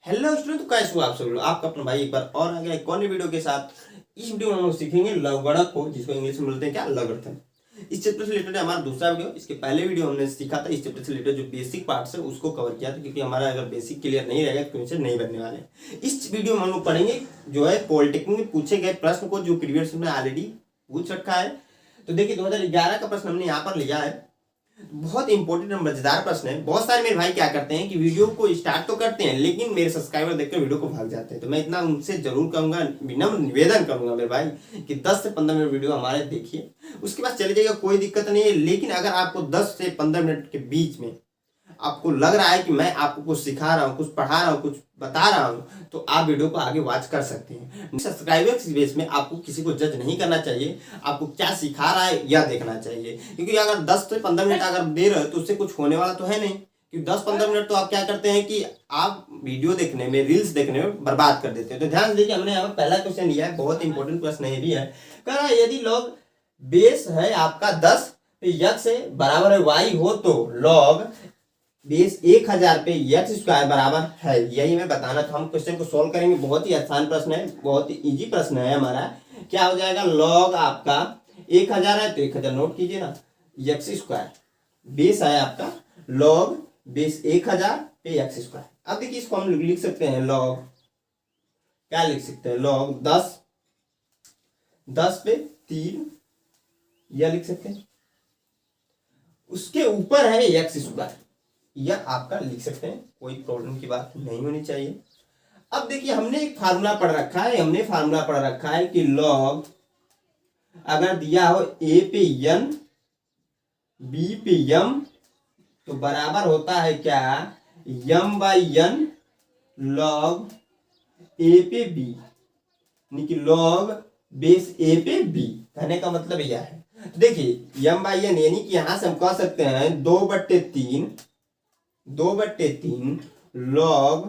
Hello student, तो कैसे हो आप सब लोग। आपका अपना भाई एक बार और आ गया एक और नई वीडियो के साथ। इस वीडियो में हम लोग सीखेंगे लघुगणक को, जिसको इंग्लिश में बोलते हैं क्या, लघुगणक। इस चैप्टर से रिलेटेड है हमारा दूसरा वीडियो। इसके पहले वीडियो हमने सीखा था इस चैप्टर से रिलेटेड जो बेसिक पार्ट्स है उसको कवर किया था, क्योंकि हमारा अगर बेसिक क्लियर नहीं रहेगा तो क्वेश्चन नहीं बनने वाले। इस वीडियो में हम लोग पढ़ेंगे जो है पॉलिटेक्निक में पूछे गए प्रश्न को, जो प्रीवियस में ऑलरेडी पूछ रखा है। तो देखिए 2011 का प्रश्न हमने यहाँ पर लिया है। बहुत इंपॉर्टेंट और मजेदार प्रश्न है। बहुत सारे मेरे भाई क्या करते हैं कि वीडियो को स्टार्ट तो करते हैं लेकिन मेरे सब्सक्राइबर देखकर वीडियो को भाग जाते हैं। तो मैं इतना उनसे जरूर कहूंगा, विनम्र निवेदन करूंगा मेरे भाई कि 10 से 15 मिनट वीडियो हमारे देखिए, उसके बाद चले जाइएगा, कोई दिक्कत नहीं है। लेकिन अगर आपको 10 से 15 मिनट के बीच में आपको लग रहा है कि मैं आपको कुछ सिखा रहा हूँ, कुछ पढ़ा रहा हूँ, कुछ बता रहा हूँ, तो आप वीडियो को आगे वॉच कर सकते हैं। सब्सक्राइबर की बेस में आपको किसी को जज नहीं करना चाहिए, आपको क्या सिखा रहा है यह देखना चाहिए। क्योंकि अगर 10 से 15 मिनट अगर दे रहे हो तो उससे कुछ होने वाला तो है नहीं। क्योंकि 10-15 मिनट तो आप क्या करते हैं कि आप वीडियो देखने में, रील्स देखने में बर्बाद कर देते हैं। तो ध्यान देखिए, हमने यहाँ पर पहला क्वेश्चन लिया है, बहुत इंपॉर्टेंट प्रश्न ये भी है। कह रहा है यदि लॉग बेस है आपका 10 यक्स से बराबर है वाई हो तो लॉग बेस 1000 पे एक्स स्क्वायर बराबर है। यही मैं बताना था। हम क्वेश्चन को सोल्व करेंगे। बहुत ही आसान प्रश्न है, बहुत ही इजी प्रश्न है हमारा। क्या हो जाएगा, लॉग आपका 1000 है तो 1000 नोट कीजिए ना, एक्स स्क्वायर बेस है आपका, लॉग बेस 1000 पे एक्स स्क्वायर। अब देखिए इसको हम लिख सकते हैं लॉग, क्या लिख सकते हैं, लॉग 10 पे 3 यह लिख सकते हैं। उसके ऊपर है एक्स स्क्वायर, यह आपका लिख सकते हैं, कोई प्रॉब्लम की बात नहीं होनी चाहिए। अब देखिए हमने एक फार्मूला पढ़ रखा है, कि लॉग अगर दिया हो ए पे n बी पे m तो बराबर होता है क्या, m बाई n लॉग ए पे बी, यानी कि लॉग बेस ए पे बी। कहने का मतलब यह है। तो देखिए m बाई n यानी कि यहां से हम कह सकते हैं 2/3 लॉग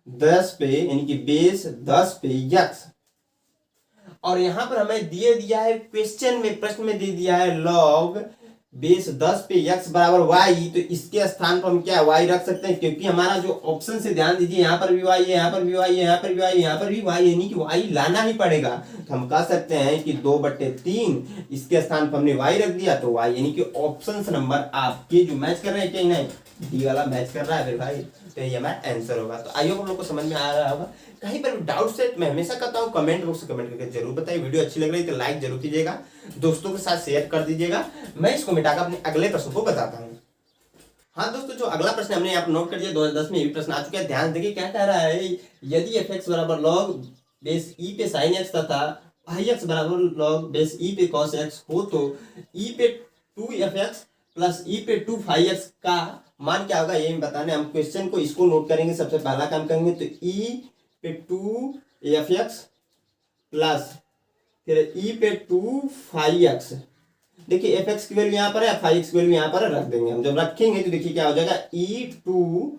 10 पे, यानी कि बेस 10 पे यक्स। और यहां पर हमें दिया है क्वेश्चन में, प्रश्न में दे दिया है लॉग बेस 10 पे यक्स बराबर वाई। तो इसके स्थान पर हम क्या वाई रख सकते हैं, क्योंकि हमारा जो ऑप्शन से ध्यान दीजिए, यहाँ पर भी वाई है, यहाँ पर भी वाई है, यहाँ पर भी वाई, यहाँ पर भी वाई, यानी कि वाई लाना ही पड़ेगा। तो हम कह सकते हैं कि 2/3 इसके स्थान पर हमने वाई रख दिया, तो वाई यानी कि ऑप्शन नंबर आपके जो मैच कर रहे हैं, कहीं नहीं डी वाला मैच कर रहा है फिर भाई, तो ये हमारा आंसर होगा। तो आई होप आप लोग को समझ में आ रहा होगा। कहीं पर डाउट है तो मैं हमेशा कहता हूँ कमेंट बॉक्स में कमेंट करके जरूर बताइए। वीडियो अच्छी लग रही है तो लाइक जरूर कीजिएगा, दोस्तों के साथ शेयर कर दीजिएगा। मैं इसको मिटाकर अपने अगले प्रश्न को बताता हूँ। हाँ दोस्तों, जो अगला प्रश्न हमने यहाँ पर नोट कर दिया, 2010 में ये प्रश्न आ चुका है। ध्यान देखिए क्या कह रहा है, यदि एफ एक्स बराबर लॉग बेस ई पे साइन एक्स तथा आई एक्स बराबर लॉग बेस ई पे कॉस एक्स हो तो ई पे 2f(x) प्लस ई पे 2φx का मान क्या होगा, ये बताने हम क्वेश्चन को इसको नोट करेंगे। सबसे पहला काम करेंगे तो ई पे 2f(x) प्लस फिर ई पे 2φx। देखिए एफ एक्स की वैल्यू यहाँ पर है, फाई एक्स की वैल्यू यहाँ पर रख देंगे हम। जब रखेंगे तो देखिए क्या हो जाएगा, e2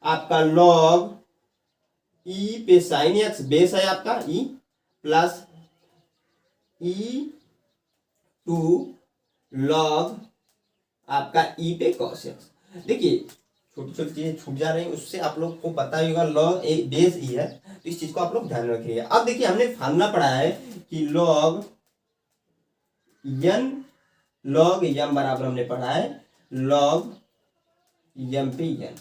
आपका लॉग ई पे साइन एक्स बेस है आपका ई, प्लस e2 लॉग आपका ई पे कॉस एक्स। देखिए छोटी छोटी चीजें छूट जा रही हैं, उससे आप लोग को पता ही होगा लॉग ए बेस ई है, तो इस चीज को आप लोग ध्यान रखिएगा। अब देखिए हमने फार्मूला पढ़ा है कि लॉग n लॉग m बराबर हमने पढ़ा है लॉग m पे n।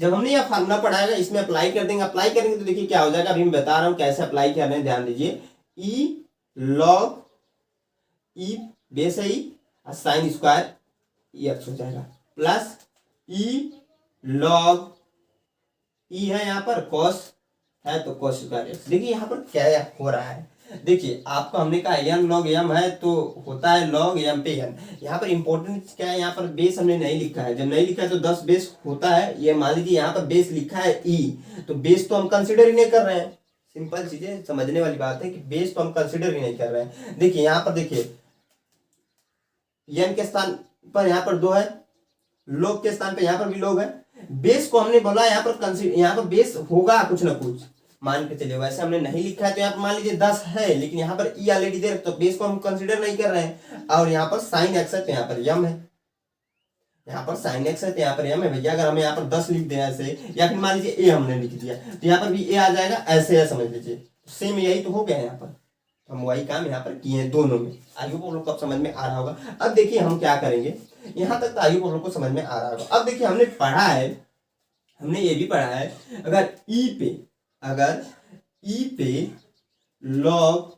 जब हमने यह फार्मूला पढ़ा है इसमें अप्लाई कर देंगे, अप्लाई करेंगे तो देखिए क्या हो जाएगा। अभी मैं बता रहा हूं कैसे अप्लाई करना है, ध्यान दीजिए। e लॉग e बेस है ई, साइन स्क्वायर एक्स हो जाएगा, प्लस e लॉग e है यहाँ पर कॉस है तो कॉस स्क्वायर एक्स। देखिए यहाँ पर क्या हो रहा है, देखिए आपको हमने कहा n log m है तो होता है log m पे n। यहाँ पर इंपॉर्टेंट क्या है, यहाँ पर बेस हमने नहीं लिखा है। जब नहीं लिखा है तो 10 बेस होता है। ये मान लीजिए यहाँ पर बेस लिखा है e, तो बेस तो हम कंसिडर ही नहीं कर रहे हैं। सिंपल चीजें समझने वाली बात है कि बेस तो हम कंसिडर ही नहीं कर रहे हैं। देखिए यहाँ पर देखिए n के स्थान पर यहाँ पर 2 है, log के स्थान पर यहाँ पर भी log है। बेस को हमने बोला यहाँ पर बेस होगा कुछ ना कुछ, मान के चलिए। वैसे हमने नहीं लिखा है तो यहाँ पर मान लीजिए 10 है, लेकिन यहाँ पर ई ऑलरेडी दे रखते तो बेस को हम कंसीडर नहीं कर रहे हैं। और यहाँ पर साइन एक्स है तो यहाँ पर यम है, यहाँ पर साइन एक्स है तो यहाँ पर एम है भैया। अगर हमें यहाँ पर 10 लिख दें ऐसे, या फिर मान लीजिए ए हमने लिख दिया तो यहाँ पर भी ए आ जाएगा, ऐसे है समझ लीजिए। सेम यही तो हो गया यहाँ पर, हम वही काम यहाँ पर किए हैं दोनों में। आई होप आप लोग को अब समझ में आ रहा होगा। अब देखिए हम क्या करेंगे, यहाँ तक तो आई होप आप लोग को समझ में आ रहा होगा। अब देखिए हमने पढ़ा है, हमने ये भी पढ़ा है, अगर ई पे लॉग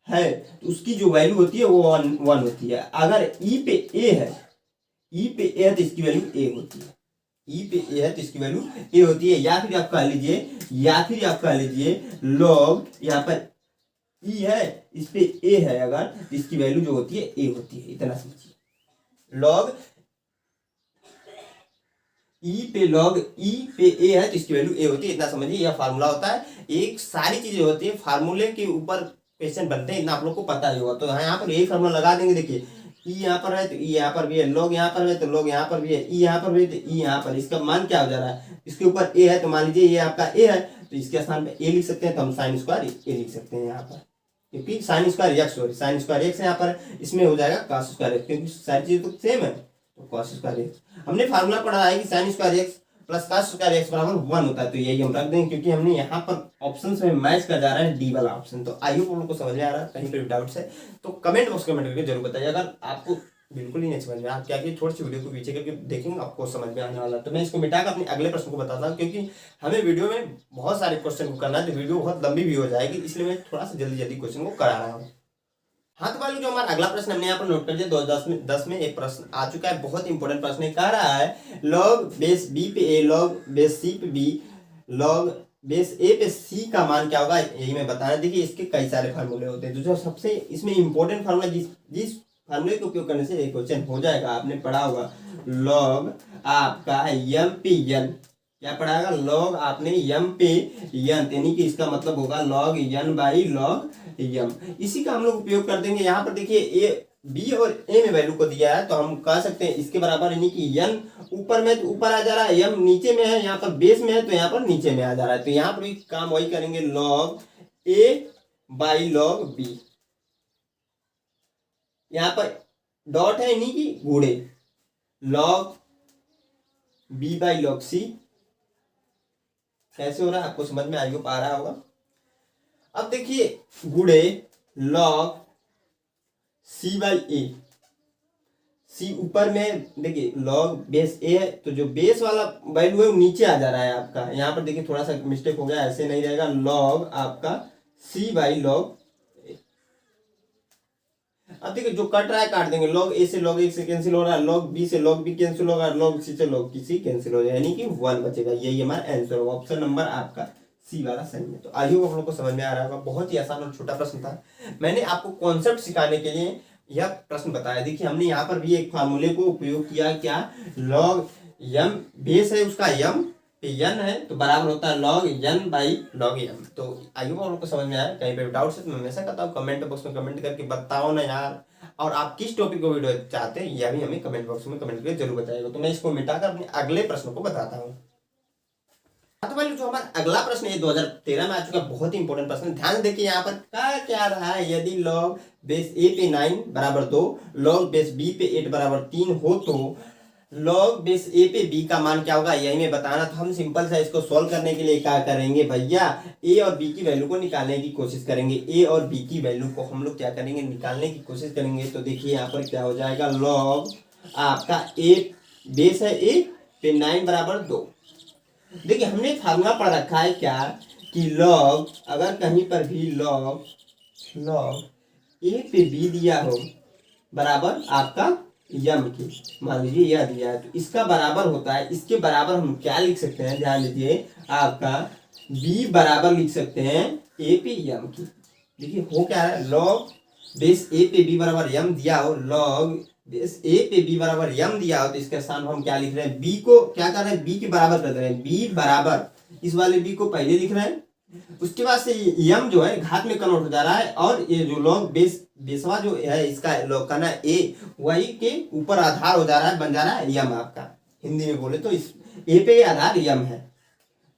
है तो उसकी जो वैल्यू होती है वो 1 होती है। अगर ई पे ए है तो इसकी वैल्यू ए होती है। ई पे ए है तो इसकी वैल्यू ए होती है। या फिर आप कह लीजिए लॉग, यहाँ पर ई है इस पे ए है अगर, तो इसकी वैल्यू जो होती है ए होती है। इतना समझिए, लॉग ई पे ए है तो इसकी वैल्यू ए होती है। इतना समझिए, यह फार्मूला होता है। एक सारी चीजें होती है फार्मूले के ऊपर क्वेश्चन बनते हैं, इतना आप लोग को पता ही होगा। तो यहाँ पर यही फार्मूला लगा देंगे। देखिए ई यहाँ पर है तो ई यहाँ पर भी है, लॉग यहाँ पर है तो लॉग यहाँ पर भी है, ई यहाँ पर भी है तो ई यहाँ पर। इसका मान क्या हो जा रहा है, इसके ऊपर ए है तो मान लीजिए ये आपका ए है तो इसके स्थान पे ए लिख सकते हैं, तो हम साइन स्क्वायर ए लिख सकते हैं यहाँ पर, क्योंकि साइन स्क्वायर एक्स है यहाँ पर, इसमें हो जाएगा कॉस स्क्वायर एक्स, क्योंकि सारी चीजें तो सेम है। तो कॉस स्क्वायर एक्स हमने फार्मूला पढ़ा है कि sine square x plus cos square x बराबर 1 होता है। तो यही हम रख देंगे, क्योंकि हमने यहाँ पर ऑप्शंस में मैच कर जा रहा है डी वाला ऑप्शन। तो आई होप आप लोगों को समझ में आ रहा है, कहीं पे भी डाउट्स है तो कमेंट बॉक्स कमेंट करके जरूर बताइए। अगर आपको बिल्कुल ही नहीं समझ में, आप क्या कि थोड़ी सी वीडियो को पीछे करके देखेंगे आपको समझ में आने वाला। तो मैं इसको मिटाकर अपने अगले प्रश्न को बताता हूँ, क्योंकि हमें वीडियो में बहुत सारे क्वेश्चन को करना है तो वीडियो बहुत लंबी भी हो जाएगी, इसलिए मैं थोड़ा सा जल्दी क्वेश्चन को करा रहा हूँ। हाँ तो भाई जो हमारा अगला प्रश्न हमने यहाँ पर नोट कर दिया, 2010 में एक प्रश्न आ चुका है, बहुत इंपॉर्टेंट प्रश्न है। कह रहा है लॉग बेस बी पे ए लॉग बेस सी पे बी लॉग बेस ए पे सी का मान क्या होगा, यही मैं बता रहा। देखिए इसके कई सारे फार्मूले होते हैं, तो जो सबसे इसमें इंपॉर्टेंट फार्मूला जिस फार्मूले का उपयोग करने से एक क्वेश्चन हो जाएगा, आपने पढ़ा होगा लॉग आपका एम पे एन। क्या पढ़ाएगा, लॉग आपने एम पे एन, यानी कि इसका मतलब होगा log N by log M. इसी का हम लोग उपयोग कर देंगे। यहाँ पर देखिए ए बी और ए में वैल्यू को दिया है, तो हम कह सकते हैं इसके बराबर, यानी कि एन ऊपर में तो ऊपर आ जा रहा है, एम नीचे में है, यहाँ पर बेस में है तो यहाँ पर नीचे में आ जा रहा है। तो यहाँ पर भी काम वही करेंगे, log A by log B. यहाँ पर डॉट है यानी कि गुणे log B by log C. कैसे हो रहा है आपको समझ में आएगा, पा रहा होगा। अब देखिए गुणे लॉग सी बाई ए, सी ऊपर में देखिए लॉग बेस ए है तो जो बेस वाला वैल्यू है वो नीचे आ जा रहा है आपका। यहाँ पर देखिए थोड़ा सा मिस्टेक हो गया, ऐसे नहीं रहेगा, लॉग आपका सी बाई लॉग। अब देखिए जो कट रहा है काट देंगे, लॉग ए से लॉग ए से कैंसिल हो रहा है, लॉग बी से लॉग बी कैंसिल होगा, लॉग सी से लॉग सी कैंसिल हो जाएगा, यानी कि 1 बचेगा। यही हमारा आंसर होगा, ऑप्शन नंबर आपका सी वाला सही है। तो आई होप आप लोग को समझ में आ रहा होगा, बहुत ही आसान और छोटा प्रश्न था। मैंने आपको कॉन्सेप्ट सिखाने के लिए यह प्रश्न बताया। देखिए हमने यहाँ पर भी एक फार्मूले को उपयोग किया, क्या लॉग एम बेस है उसका एम एन है तो बराबर होता है log N by log M. तो आई होप आप लोग को समझ में आया। कहीं पे डाउट है तो मैं हमेशा कहता हूँ कमेंट बॉक्स में कमेंट करके बताओ ना यार, और आप किस टॉपिक को वीडियो चाहते हैं यह भी हमें कमेंट बॉक्स में कमेंट करके जरूर बताइएगा। तो मैं इसको मिटाकर अपने अगले प्रश्न को बताता हूँ। तो भाई जो हमारा अगला प्रश्न है 2013 में आ चुका, बहुत ही इंपॉर्टेंट प्रश्न। ध्यान देखिए यहाँ पर क्या रहा है, यदि लॉग बेस ए पे 9 बराबर 2 लॉग बेस बी पे 8 बराबर 3 हो तो लॉग बेस ए पे बी का मान क्या होगा, यही में बताना। तो हम सिंपल सा इसको सॉल्व करने के लिए क्या करेंगे भैया, ए और बी की वैल्यू को निकालने की कोशिश करेंगे। ए और बी की वैल्यू को हम लोग क्या करेंगे, निकालने की कोशिश करेंगे। तो देखिए यहाँ पर क्या हो जाएगा, लॉग आपका ए बेस है ए पे 9 बराबर 2। देखिए हमने फार्मूला पढ़ रखा है क्या, कि लॉग अगर कहीं पर भी लॉग ए पे बी दिया हो बराबर आपका यम की, मान लीजिए यह दिया है तो इसका बराबर होता है, इसके बराबर हम क्या लिख सकते हैं, ध्यान दीजिए आपका बी बराबर लिख सकते हैं ए पे यम की। देखिए हो क्या है, लॉग बेस ए पे बी बराबर यम दिया हो, लॉग बेस ए पे बी बराबर यम दिया हो तो इसके स्थान पर हम क्या लिख रहे हैं, बी को क्या कर रहे हैं, बी के बराबर कर रहे हैं। बी बराबर इस वाले बी को पहले लिख रहे हैं, उसके बाद से यम जो है घात में कन्वर्ट हो जा रहा है, और ये जो लॉग बेसवा जो है इसका लॉग का ना ए, वही के ऊपर आधार हो जा रहा है, बन जा रहा है यम आपका। हिंदी में बोले तो इस ए पे आधार यम है।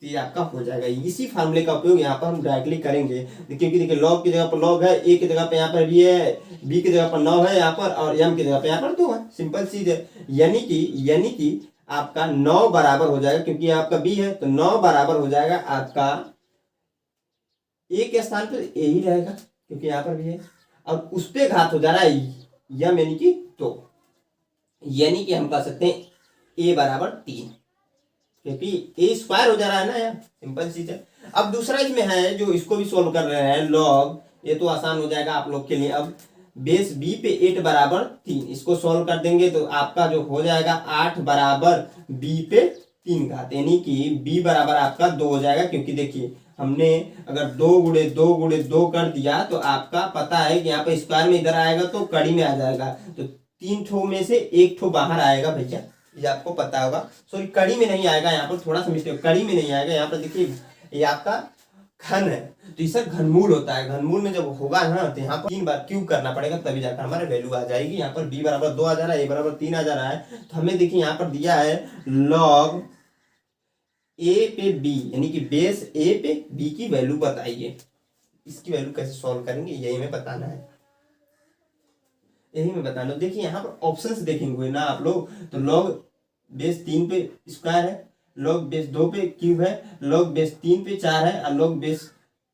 तो ये आपका हो जाएगा। इसी फार्मूले का उपयोग यहाँ पर हम डायरेक्टली करेंगे, क्योंकि देखिए लॉग की जगह पर लॉग है, ए की जगह पे यहाँ पर बी है, बी की जगह पर 9 है यहाँ पर, और एम की जगह पे यहाँ पर 2 है। सिंपल चीज है। यानी कि आपका 9 बराबर हो जाएगा, क्योंकि आपका बी है तो 9 बराबर हो जाएगा आपका ए के स्थान पर ए ही रहेगा, क्योंकि यहाँ पर भी है, और उस पे घात हो जा रहा है यम यानी कि 2, यानी कि हम कह सकते हैं ए बराबर 3, क्योंकि ए स्क्वायर हो जा रहा है ना यार। सिंपल चीज है। अब दूसरा इसमें है जो इसको भी सोल्व कर रहे हैं लॉग, ये तो आसान हो जाएगा आप लोग के लिए। अब बेस बी पे 8 बराबर 3, इसको सोल्व कर देंगे तो आपका जो हो जाएगा 8 बराबर बी पे 3 घात, यानी कि बी बराबर आपका 2 हो जाएगा। क्योंकि देखिए हमने अगर 2 गुणे 2 गुणे 2 कर दिया तो आपका पता है कि यहाँ पे स्क्वायर में इधर आएगा तो कड़ी में आ जाएगा, तो 3 ठो में से 1 ठो बाहर आएगा भैया, ये आपको पता होगा। सॉरी कड़ी में नहीं आएगा, यहाँ पर थोड़ा सा मिस्टेक, कड़ी में नहीं आएगा। यहाँ पर देखिए ये आपका घन है, तो इसका घनमूल होता है। घनमूल में जब होगा ना तो यहाँ पर 3 बार क्यूब करना पड़ेगा, तभी जाकर हमारे वैल्यू आ जाएगी। यहाँ पर बी बराबर 2 आ जा रहा है, ए बराबर 3 आ जा रहा है, तो हमें देखिए यहाँ पर दिया है लॉग ए पे बी, यानी कि बेस ए पे बी की वैल्यू बताइए। इसकी वैल्यू कैसे सॉल्व करेंगे यही हमें बताना है, यही मैं बताना। देखिए यहाँ पर ऑप्शंस देखेंगे ना आप लोग, तो लॉग बेस 3 पे स्क्वायर है, लॉग बेस 2 पे क्यूब है, लॉग बेस 3 पे 4 है, और लॉग बेस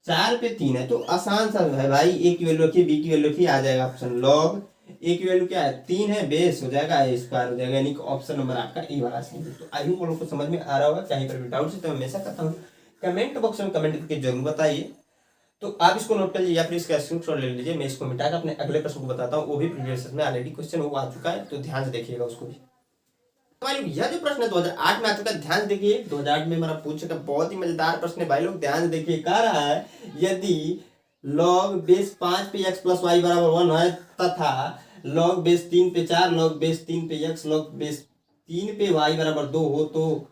4 पे 3 है। तो आसान सा है भाई, ए की वैल्यू रखिए, बी की वैल्यू रखिए, आ जाएगा ऑप्शन। लॉग ए की वैल्यू क्या है 3 है, बेस हो जाएगा ए स्क्वायर हो जाएगा, यानी कि ऑप्शन नंबर आपका ए वाला सही है। तो आई होप लोगों को समझ में आ रहा होगा। कहीं पर भी डाउट है तो मैं हमेशा कहता हूँ कमेंट बॉक्स में कमेंट करके जरूर बताइए। तो आप इसको नोट कर लीजिए या फिर इसका स्क्रीनशॉट ले लीजिए। मैं इसको मिटाकर अपने अगले प्रश्न को बताता हूँ, वो भी प्रीवियस में ऑलरेडी क्वेश्चन वो आ चुका है, तो ध्यान से देखिएगा उसको भी। भाई लोग यह जो प्रश्न है 2008 में आ चुका है, ध्यान से देखिए। 2008 में हमारा पूछ चुका, बहुत ही मजेदार प्रश्न है भाई लोग, ध्यान से देखिए। कह रहा है यदि लॉग बेस 5 पे x प्लस वाई बराबर 1 है, तथा लॉग बेस 3 पे 4, लॉग बेस 3 पे x, लॉग बेस 3 पे y बराबर 2 हो, तो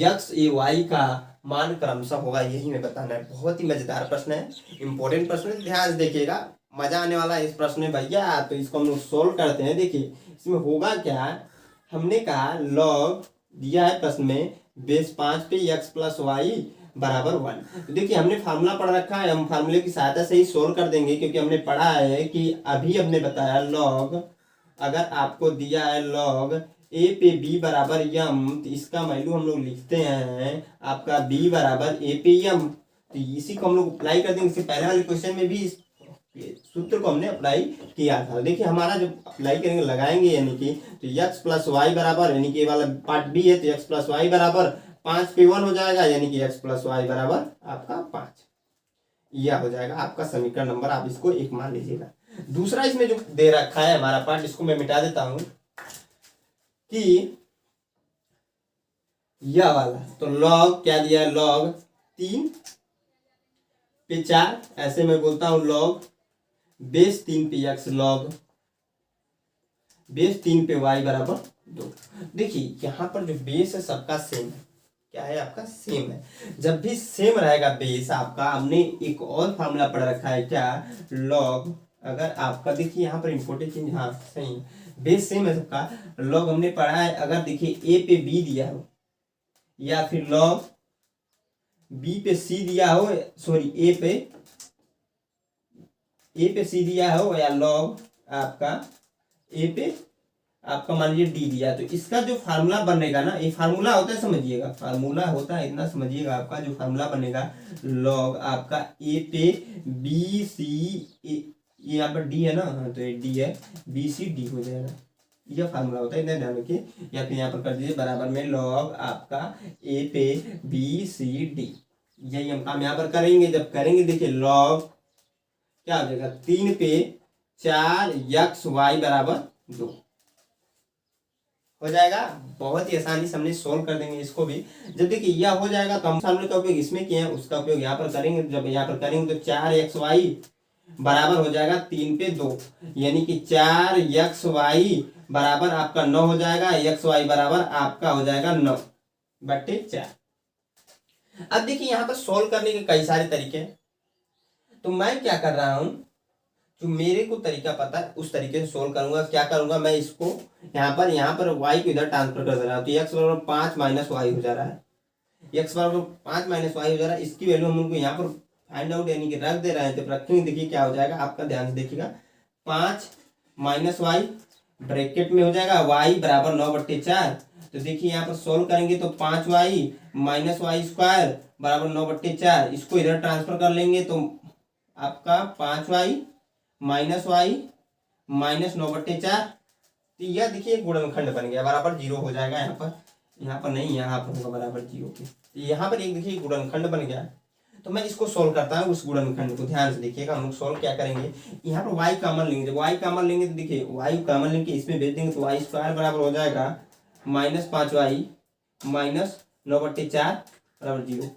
x ए y का मान क्रमशः होगा। यही मैं बताना है। बहुत ही मजेदार प्रश्न है, इंपॉर्टेंट प्रश्न है, ध्यान से देखिएगा, मजा आने वाला है इस प्रश्न में भैया। तो इसको हम लोग सोल्व करते हैं। देखिए इसमें होगा क्या, हमने कहा लॉग दिया है प्रश्न में बेस 5 पे x प्लस वाई बराबर 1। तो देखिए हमने फार्मूला पढ़ रखा है, हम फार्मूले की सहायता से ही सोल्व कर देंगे, क्योंकि हमने पढ़ा है कि अभी हमने बताया लॉग, अगर आपको दिया है लॉग ए पे बी बराबर यम, तो इसका वैल्यू हम लोग लिखते हैं आपका बी बराबर ए पे यम। तो इसी को हम लोग अप्लाई कर देंगे। इससे पहले वाले क्वेश्चन में भी सूत्र को हमने अप्लाई किया था। देखिए हमारा जब अप्लाई करेंगे लगाएंगे, यानी कि तो x प्लस वाई बराबर, यानी कि वाला पार्ट बी है, तो x प्लस वाई बराबर 5 पे 1 हो जाएगा, यानी कि x प्लस वाई बराबर आपका 5, यह हो जाएगा आपका समीकरण नंबर। आप इसको 1 मान लीजिएगा। दूसरा इसमें जो दे रखा है हमारा पार्ट, इसको मैं मिटा देता हूं कि यह वाला, तो लॉग क्या दिया है, लॉग 3 पे 4, ऐसे मैं बोलता हूं लॉग बेस 3 पे x, लॉग बेस 3 पे y बराबर 2। देखिए यहाँ पर जो बेस है सबका सेम है, क्या है आपका सेम है। जब भी सेम रहेगा बेस आपका, हमने एक और फार्मूला पढ़ रखा है क्या, लॉग, अगर आपका देखिए यहाँ पर इंपॉर्टेंट चीज, हाँ सही है, बेस सेम है सबका। लॉग हमने पढ़ा है, अगर देखिए ए पे बी दिया हो, या फिर लॉग बी पे सी दिया हो, सॉरी ए पे सी दिया हो, या लॉग आपका ए पे आपका मान लीजिए डी दिया, तो इसका जो फार्मूला बनेगा ना, ये फार्मूला होता है, समझिएगा फार्मूला होता है, इतना समझिएगा। आपका जो फार्मूला बनेगा लॉग आपका ए पे बी सी, ये यहाँ पर डी है ना, हाँ तो ये डी है, बी सी डी हो जाएगा, यह फार्मूला होता है, इतना ध्यान रखिए। या फिर यहाँ पर कर दीजिए बराबर में लॉग आपका ए पे बी सी डी, यही हम काम यहाँ पर करेंगे। जब करेंगे देखिए लॉग क्या हो जाएगा 3 पे 4 x y बराबर 2 हो जाएगा। बहुत ही आसानी से हमने सोल्व कर देंगे इसको भी। जब देखिए यह हो जाएगा तो हम फार्मूले का उपयोग इसमें किए हैं, उसका उपयोग यहाँ पर करेंगे। जब यहाँ पर करेंगे तो 4xy बराबर हो जाएगा 3 पे 2, यानी कि 4xy बराबर आपका 9 हो जाएगा, xy बराबर आपका हो जाएगा 9/4। अब देखिए यहाँ पर सोल्व करने के कई सारे तरीके हैं, तो मैं क्या कर रहा हूं, जो मेरे को तरीका पता है उस तरीके से सोल्व करूंगा। क्या करूंगा मैं, इसको यहाँ पर y को इधर ट्रांसफर कर दे रहा हूँ, तो x बराबर 5 माइनस वाई हो जा रहा है, एक्स बराबर 5 माइनस वाई हो जा रहा है, इसकी वैल्यू हम उनको यहाँ पर फाइंड आउट यानी कि रख दे रहे हैं। जब रखेंगे देखिए क्या हो जाएगा, आपका ध्यान से देखिएगा, 5 माइनस वाई ब्रैकेट में हो जाएगा वाई बराबर 9/4। तो देखिए यहाँ पर सोल्व करेंगे तो 5y माइनस वाई स्क्वायर बराबर 9/4, इसको इधर ट्रांसफर कर लेंगे तो आपका 5y माइनस वाई माइनस 9/4। तो यह देखिए गुणनखंड बन गया, बराबर 0 हो जाएगा। यहाँ पर नहीं, यहाँ पर होगा बराबर 0 के। तो यहाँ पर एक देखिए गुणनखंड बन गया। तो मैं इसको सोल्व करता हूँ उस गुणनखंड को, ध्यान से देखिएगा। हम लोग सोल्व क्या करेंगे, यहाँ पर y कॉमन लेंगे। जब y कॉमन लेंगे तो देखिए y कॉमन लेंगे इसमें भेज देंगे तो वाई स्क्वायर बराबर हो जाएगा -5y माइनस 9/4 बराबर 0।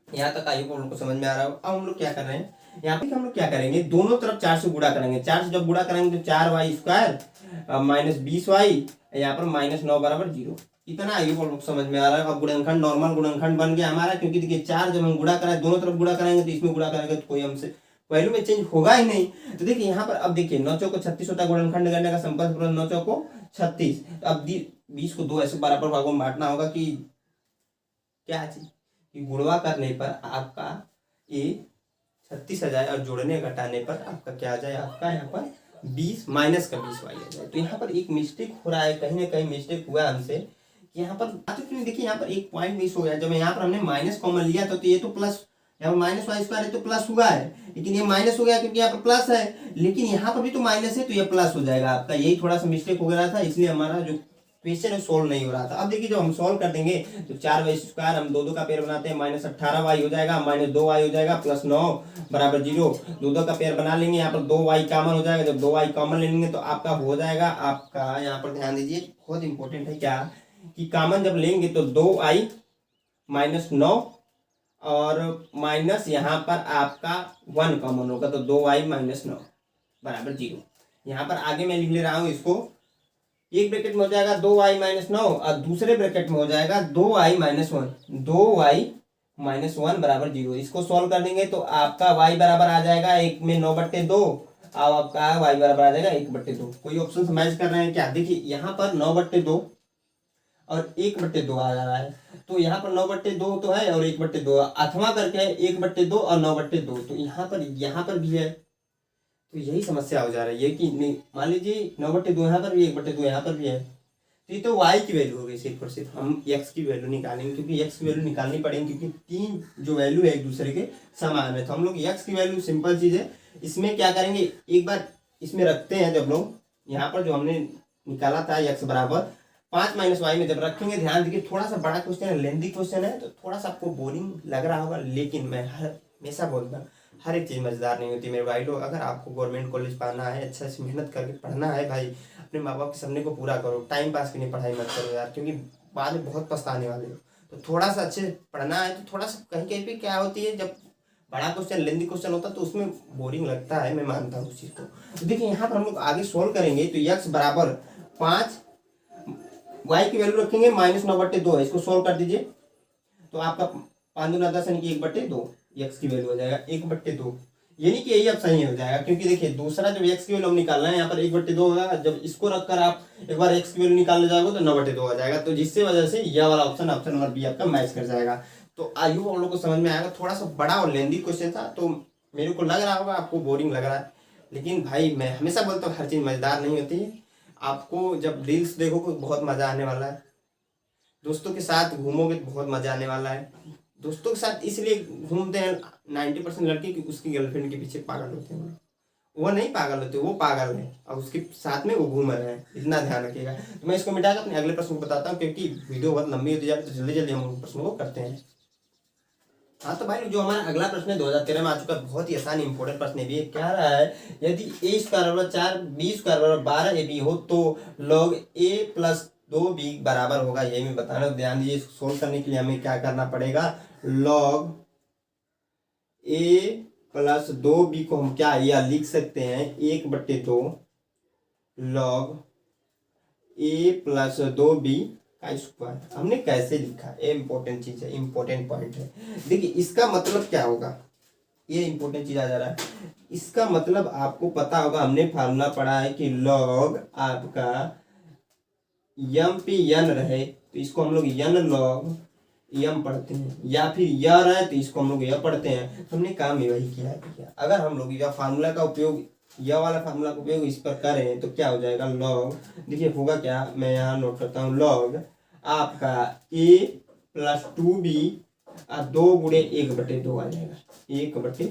यहाँ तक आइए हम लोग को समझ में आ रहा है। अब हम लोग क्या कर रहे हैं, यहाँ पे हम लोग क्या करेंगे, दोनों तरफ 4 से गुणा करेंगे। 4 से जब गुणा करेंगे तो 4y स्क्वायर माइनस 20y, यहाँ पर -9 बराबर 0। इतना आइए हम लोग समझ में आ रहा है। अब गुणनखंड नॉर्मल गुणनखंड बन गया हमारा, क्योंकि देखिए 4 जब हम गुणा करें, दोनों तरफ गुणा करेंगे तो इसमें गुणा करेंगे तो कोई हमसे वैल्यू में चेंज होगा ही नहीं। तो देखिए यहाँ पर अब देखिए 9 चौको 36 होता है गुणनखंड करने का, सिंपल 9 चौको 36। अब 20 को 2 ऐसे बराबर भागों में बांटना होगा कि क्या चीज कि गुणवा करने पर आपका ये 36 आ जाए और जोड़ने घटाने पर आपका क्या आ जाए, आपका यहाँ पर 20 माइनस का 20y आ जाए। तो यहाँ पर एक मिस्टेक हो रहा है, कहीं ना कहीं मिस्टेक हुआ हमसे कि यहाँ पर देखिए यहाँ पर एक पॉइंट मिस हो गया। जब यहाँ पर हमने माइनस कॉमन लिया तो ये तो प्लस, यहाँ पर माइनस वाई स्क्वायर है तो प्लस हुआ है, लेकिन ये माइनस हो गया क्योंकि यहाँ पर प्लस है, लेकिन यहाँ पर भी तो माइनस है तो ये प्लस हो जाएगा आपका। यही थोड़ा सा मिस्टेक हो गया था, इसलिए हमारा जो क्वेश्चन है सोल्व नहीं हो रहा था। अब देखिए जब हम सोल्व कर देंगे तो 4y स्क्वायर हम 2 का पेयर बनाते हैं, -18y हो जाएगा, -2y हो जाएगा, +9 बराबर 0। 2 का पेयर बना लेंगे, यहाँ पर 2y कॉमन हो जाएगा। जब 2y कॉमन ले लेंगे तो आपका हो जाएगा, आपका यहाँ पर ध्यान दीजिए, बहुत इंपॉर्टेंट है क्या कि कॉमन जब लेंगे तो 2y -9 और माइनस यहाँ पर आपका 1 कॉमन होगा तो 2y -9 बराबर 0। यहाँ पर आगे मैं लिख ले रहा हूँ इसको, एक ब्रैकेट में हो जाएगा 2y -9 और दूसरे ब्रैकेट में हो जाएगा 2y -1, 2y -1 बराबर 0। इसको सॉल्व कर देंगे तो आपका y बराबर आ जाएगा 1 में 9/2 और आपका y बराबर आ जाएगा 1/2। कोई ऑप्शन मैच कर रहे हैं क्या, देखिए यहाँ पर 9/2 और 1/2 आ रहा है, तो यहाँ पर 9/2 तो है और 1/2 अथवा करके है 1/2 और 9/2, तो यहाँ पर भी है। तो यही समस्या हो जा रही है कि मान लीजिए 9/2 यहाँ पर भी 1/2 यहाँ पर भी है, तो ये तो y की वैल्यू हो गई। सिर्फ और सिर्फ हम x की वैल्यू निकालेंगे, क्योंकि x की वैल्यू निकालनी पड़ेगी, क्योंकि 3 जो वैल्यू है एक दूसरे के समान है। तो हम लोग x की वैल्यू सिंपल चीज़ है, इसमें क्या करेंगे, एक बार इसमें रखते हैं। जब लोग यहाँ पर जो हमने निकाला था x बराबर 5 माइनस वाई में जब रखेंगे, ध्यान देखिए थोड़ा सा बड़ा क्वेश्चन है, लेंथी क्वेश्चन है, तो थोड़ा सा आपको बोरिंग लग रहा होगा, लेकिन मैं हमेशा बोलता हूँ हर एक चीज़ मजेदार नहीं होती मेरे भाई लोग। अगर आपको गवर्नमेंट कॉलेज पढ़ना है, अच्छा से मेहनत करके पढ़ना है भाई, अपने माँ बाप के सपने को पूरा करो, टाइम पास के लिए पढ़ाई मत करो यार, क्योंकि बाद में बहुत पछताने वाले हो। तो थोड़ा सा अच्छे पढ़ना है तो थोड़ा सा कहीं कहीं पे क्या होती है, जब बड़ा क्वेश्चन लेंथी क्वेश्चन होता है तो उसमें बोरिंग लगता है, मैं मानता हूँ उस चीज़ को। तो देखिए यहाँ पर हम लोग आगे सोल्व करेंगे तो x बराबर 5, y की वैल्यू रखेंगे -9/2 है, इसको सोल्व कर दीजिए तो आपका 5 दूना 10 यानी कि 1/2 x की वैल्यू हो जाएगा 1/2, यानी कि यही अब सही हो जाएगा। क्योंकि देखिए दूसरा जब x की वैल्यू हम निकालना है, यहाँ पर 1/2 होगा, जब इसको रखकर आप एक बार x की वैल्यू निकालने जाओगे तो 9/2 आ जाएगा, तो जिससे वजह से यह वाला ऑप्शन नंबर बी आपका मैच कर जाएगा। तो आई होप आप लोग को समझ में आएगा। थोड़ा सा बड़ा और लेंदी क्वेश्चन था, तो मेरे को लग रहा होगा आपको बोरिंग लग रहा है, लेकिन भाई मैं हमेशा बोलता हूँ हर चीज़ मज़ेदार नहीं होती है। आपको जब रील्स देखोगे बहुत मज़ा आने वाला है, दोस्तों के साथ घूमोगे तो बहुत मज़ा आने वाला है। दोस्तों के साथ इसलिए घूमते हैं 90% लड़के कि उसकी गर्लफ्रेंड के पीछे पागल होते हैं, वो नहीं पागल होते, वो पागल है और उसके साथ में वो घूम रहे हैं, इतना ध्यान रखिएगा। तो मैं इसको मिटाकर अपने अगले प्रश्न को बताता हूँ, क्योंकि वीडियो बहुत लंबी होती जाती है, तो जल्दी जल्दी हम प्रश्न को करते हैं। हाँ तो भाई जो हमारा अगला प्रश्न है 2013 में आ चुका है, बहुत ही आसान इंपॉर्टेंट प्रश्न है। क्या रहा है, यदि a स्क्वायर बराबर 4 b स्क्वायर बराबर 12 ab हो तो log a + 2b बराबर होगा, यही मैं बताना। ध्यान दीजिए, सोल्व करने के लिए हमें क्या करना पड़ेगा, log a + 2b को हम क्या या लिख सकते हैं 1/2 log a + 2b का स्क्वायर। हमने कैसे लिखा, ये इंपॉर्टेंट चीज है, इंपॉर्टेंट पॉइंट है। देखिए इसका मतलब क्या होगा, ये इंपॉर्टेंट चीज आ जा रहा है। इसका मतलब आपको पता होगा, हमने फार्मूला पढ़ा है कि log आपका m पे n रहे तो इसको हम लोग n log यम पढ़ते हैं, या फिर यर है तो इसको हम लोग यह पढ़ते हैं। तो हमने काम ही वही किया है भैया। अगर हम लोग यह फार्मूला का उपयोग, यह वाला फार्मूला का उपयोग इस पर करें तो क्या हो जाएगा, लॉग, देखिए होगा क्या, मैं यहाँ नोट करता हूँ, लॉग आपका a प्लस 2b 2/1/2 आ जाएगा, 1/2,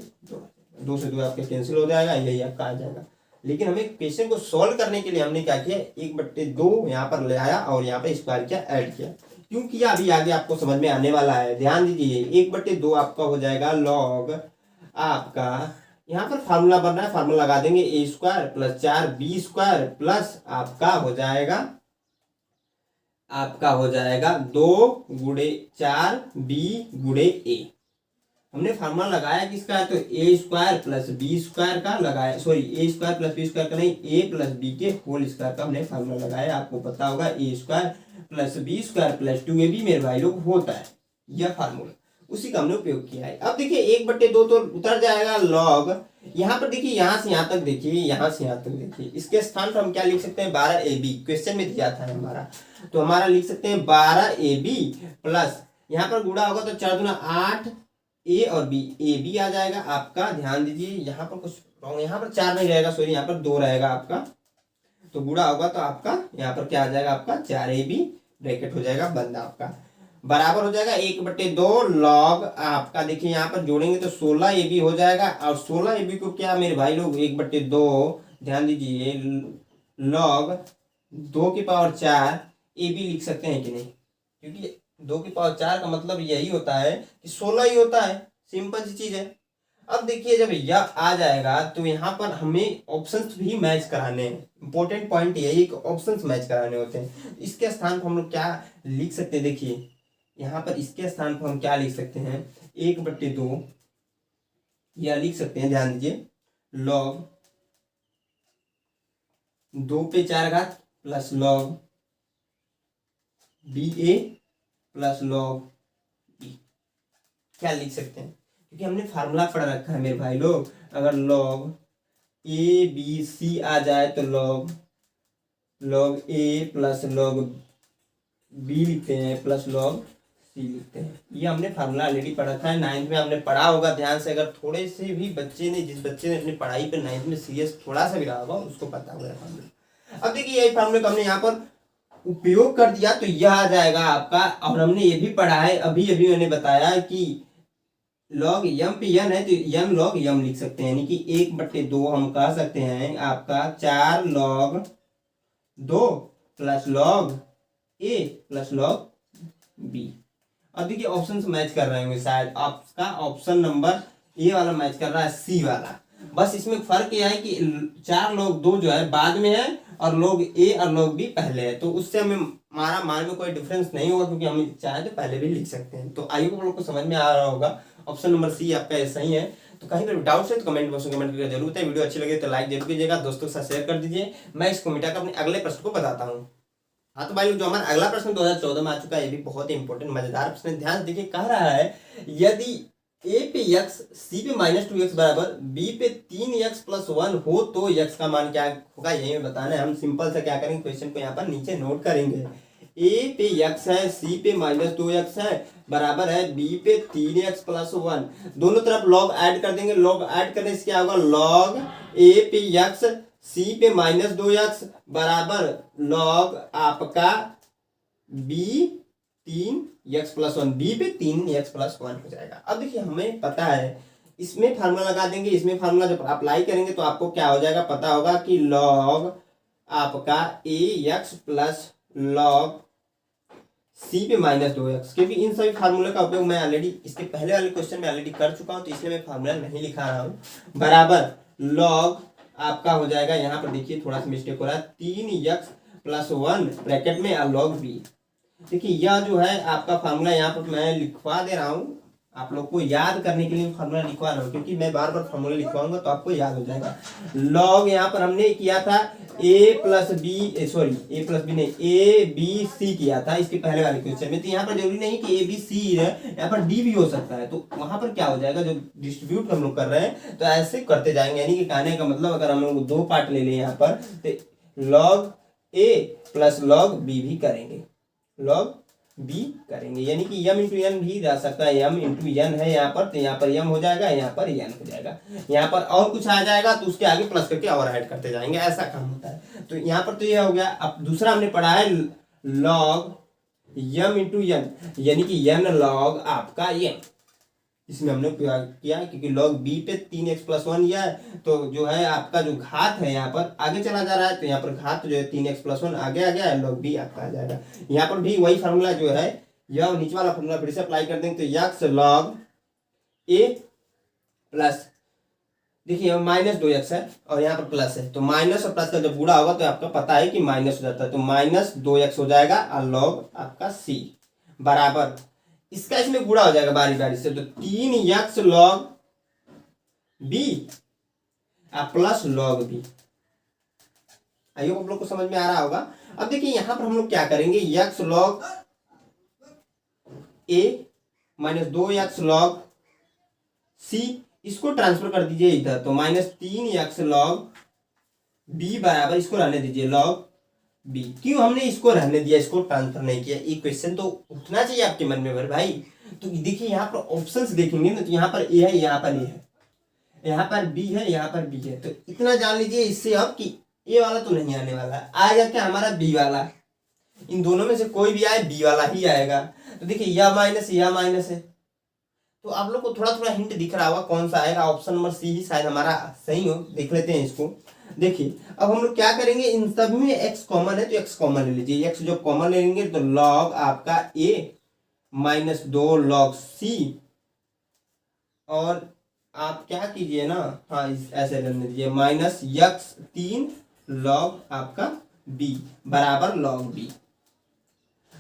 2 से 2 आपके कैंसिल हो जाएगा, यही आपका आ जाएगा। लेकिन हमें क्वेश्चन को सॉल्व करने के लिए हमने क्या किया, 1/2 यहाँ पर ले आया और यहाँ पे स्क्वायर किया, ऐड किया। क्यों किया अभी आगे आपको समझ में आने वाला है, ध्यान दीजिए। 1/2 आपका हो जाएगा लॉग आपका, यहाँ पर फार्मूला बनना है, फार्मूला लगा देंगे, a² प्लस 4b² प्लस आपका हो जाएगा 2×4b×a। हमने फार्मूला लगाया किसका, तो a² प्लस b² का लगाया, सॉरी a² प्लस b² का नहीं, a प्लस b के होल स्क्वायर का हमने फार्मूला लगाया। आपको पता होगा a² plus b² plus 2ab मेरे भाई लोग होता है, यह फार्मूला, उसी का हमने उपयोग किया है। अब देखिए 1/2 तो उतर जाएगा लॉग, यहाँ पर देखिए यहाँ से यहाँ तक देखिए, यहाँ से यहाँ तक देखिए, इसके स्थान पर हम क्या लिख सकते हैं, 12ab, क्वेश्चन में दिया था हमारा, तो हमारा लिख सकते हैं 12ab प्लस, यहाँ पर गुणा होगा तो 4 दूना 8, ए और बी, ए बी आ जाएगा आपका। ध्यान दीजिए यहाँ पर कुछ रॉन्ग, यहाँ पर 4 नहीं रहेगा, सॉरी यहाँ पर 2 रहेगा आपका, तो गुणा होगा तो आपका यहाँ पर क्या आ जाएगा, आपका 4ab ब्रैकेट हो जाएगा बंद, आपका बराबर हो जाएगा 1/2 लॉग आपका, देखिए यहाँ पर जोड़ेंगे तो 16ab हो जाएगा, और 16ab को क्या मेरे भाई लोग 1/2, ध्यान दीजिए, लॉग 2⁴ ab लिख सकते हैं कि नहीं, क्योंकि 2⁴ का मतलब यही होता है कि 16 ही होता है, सिंपल सी चीज है। अब देखिए जब यह आ जाएगा तो यहाँ पर हमें ऑप्शंस भी मैच कराने हैं, इंपॉर्टेंट पॉइंट यही है कि ऑप्शंस मैच कराने होते हैं। इसके स्थान पर हम लोग क्या लिख सकते हैं, देखिए यहाँ पर इसके स्थान पर हम क्या लिख सकते हैं, 1/2 या लिख सकते हैं, ध्यान दीजिए, log 2⁴ plus log ba plus log b, क्या लिख सकते हैं, क्योंकि हमने फार्मूला पढ़ रखा है मेरे भाई लोग। अगर लॉग a b c आ जाए तो log a plus log b लिखते हैं प्लस लॉग c लिखते हैं। ये हमने फार्मूला ऑलरेडी पढ़ा था, 9th में हमने पढ़ा होगा ध्यान से। अगर थोड़े से भी बच्चे ने, जिस बच्चे ने अपनी पढ़ाई पे 9th में सीरियस थोड़ा सा भी रहा होगा, उसको पता होगा फार्मूला। अब देखिए यही फार्मूले को हमने यहाँ पर उपयोग कर दिया तो यह आ जाएगा आपका। और हमने ये भी पढ़ा है, अभी अभी मैंने बताया कि लॉग यम पे यन है तो यम लॉग यम लिख सकते हैं, यानी कि 1/2 हम कह सकते हैं आपका 4 log 2 plus log a plus log b। अब देखिए ऑप्शन मैच कर रहे होंगे, शायद आपका ऑप्शन नंबर ए वाला मैच कर रहा है सी वाला। बस इसमें फर्क यह है कि 4 log 2 जो है बाद में है और log a और log b पहले है, तो उससे हमें हमारा मान में कोई डिफरेंस नहीं होगा, क्योंकि हम चाहे तो पहले भी लिख सकते हैं। तो आई होप लोग को समझ में आ रहा होगा, ऑप्शन नंबर सी आपका सही है। तो कहीं पर डाउट है तो कमेंट बॉक्स में कमेंट करके जरूर बताएं। वीडियो अच्छी लगे तो लाइक जरूर कीजिएगा, दोस्तों के साथ शेयर कर दीजिए। मैं इसको मिटाकर अपने अगले प्रश्न को बताता हूँ। हाँ तो भाई जो हमारा अगला प्रश्न 2014 में आ चुका है, ये भी बहुत ही इंपॉर्टेंट मजेदार प्रश्न है। ध्यान देखिए, कह रहा है यदि a पे x, c पे -2x बराबर b पे 3x + 1 हो तो x का मान क्या होगा, यही बताना है। हम सिंपल से क्या करेंगे, क्वेश्चन को यहाँ पर नीचे नोट करेंगे। a पे x है, c पे -2x है, बराबर है b पे 3x + 1, दोनों तरफ log ऐड कर देंगे। log ऐड करने से क्या होगा, log a पे x c पे -2x बराबर log आपका b 3x + 1, b पे 3x + 1 हो जाएगा। अब देखिए हमें पता है, इसमें फार्मूला लगा देंगे, इसमें फार्मूला जब अप्लाई करेंगे तो आपको क्या हो जाएगा, पता होगा कि log आपका ax प्लस log c पे -2x, क्योंकि इन सभी फार्मूले का उपयोग मैं ऑलरेडी इसके पहले वाले क्वेश्चन में ऑलरेडी कर चुका हूं, तो इसलिए मैं फार्मूला नहीं लिखा रहा हूँ। बराबर log आपका हो जाएगा, यहाँ पर देखिए थोड़ा सा मिस्टेक हो रहा है, 3x + 1 ब्रैकेट में log b। देखिए यह जो है आपका फार्मूला यहाँ पर मैं लिखवा दे रहा हूँ, आप लोग को याद करने के लिए फार्मूला लिखवा रहा हूँ, क्योंकि मैं बार बार फार्मूला लिखवाऊंगा तो आपको याद हो जाएगा। log यहाँ पर हमने किया था a + b नहीं, a b c किया था इसके पहले वाले क्वेश्चन में। तो यहाँ पर जरूरी नहीं कि a b c है, यहाँ पर d भी हो सकता है। तो वहां पर क्या हो जाएगा, जो डिस्ट्रीब्यूट हम लोग कर रहे हैं तो ऐसे करते जाएंगे, यानी कि कहने का मतलब अगर हम लोग 2 पार्ट ले लें यहाँ पर, तो log a plus log b भी करेंगे, log बी करेंगे, यानी कि m इंटू एन भी जा सकता है, m इंटू एन है यहाँ पर, तो यहाँ पर m हो जाएगा, यहाँ पर n हो जाएगा, यहाँ पर और कुछ आ जाएगा तो उसके आगे प्लस करके और ऐड करते जाएंगे, ऐसा काम होता है। तो यहाँ पर तो ये हो गया। अब दूसरा हमने पढ़ा है log m इंटू एन, यानी कि n log आपका m, इसमें हमने किया क्योंकि log b पे 3x+1 लिया है, तो जो है आपका जो घात है यहाँ पर आगे चला जा रहा है, तो यहाँ पर घात जो है 3x+1 आगे आ गया है, log b आपका आ जाएगा। यहाँ पर भी वही फार्मूला जो है, यह नीचे वाला फार्मूला फिर से अप्लाई कर देंगे, तो x log a प्लस, देखिए -2x है और यहाँ पर प्लस है, तो माइनस और प्लस का जब गुणा होगा तो आपका पता है कि माइनस हो जाता है, तो -2x हो जाएगा और log आपका c बराबर, इसका इसमें गुणा हो जाएगा बारी बारी से, तो 3x log b plus log b। I hope आप लोग को समझ में आ रहा होगा। अब देखिए यहां पर हम लोग क्या करेंगे, x log a minus 2x log c, इसको ट्रांसफर कर दीजिए इधर, तो -3x log b बराबर, इसको रहने दीजिए log b। क्यों हमने इसको रहने दिया, इसको ट्रांसफर नहीं किया, ये क्वेश्चन तो उठना चाहिए आपके मन में भाई। तो देखिए यहाँ पर ऑप्शंस देखेंगे ना, तो यहाँ पर a है, यहाँ पर a है, यहाँ पर b है, यहाँ पर b है, तो इतना जान लीजिए इससे अब कि a वाला तो नहीं आने वाला, आएगा क्या हमारा b वाला, इन दोनों में से कोई भी आए b वाला ही आएगा। तो देखिए यह माइनस है, तो आप लोग को थोड़ा थोड़ा हिंट दिख रहा होगा कौन सा आएगा, ऑप्शन नंबर सी ही शायद हमारा सही हो, देख लेते हैं इसको। देखिए अब हम लोग क्या करेंगे, इन सब में x कॉमन है तो x कॉमन ले लीजिए, x जो कॉमन लेंगे तो log आपका a -2 log c, और आप क्या कीजिए ना, हाँ ऐसे लेने दीजिए, -x3 log आपका b बराबर log b।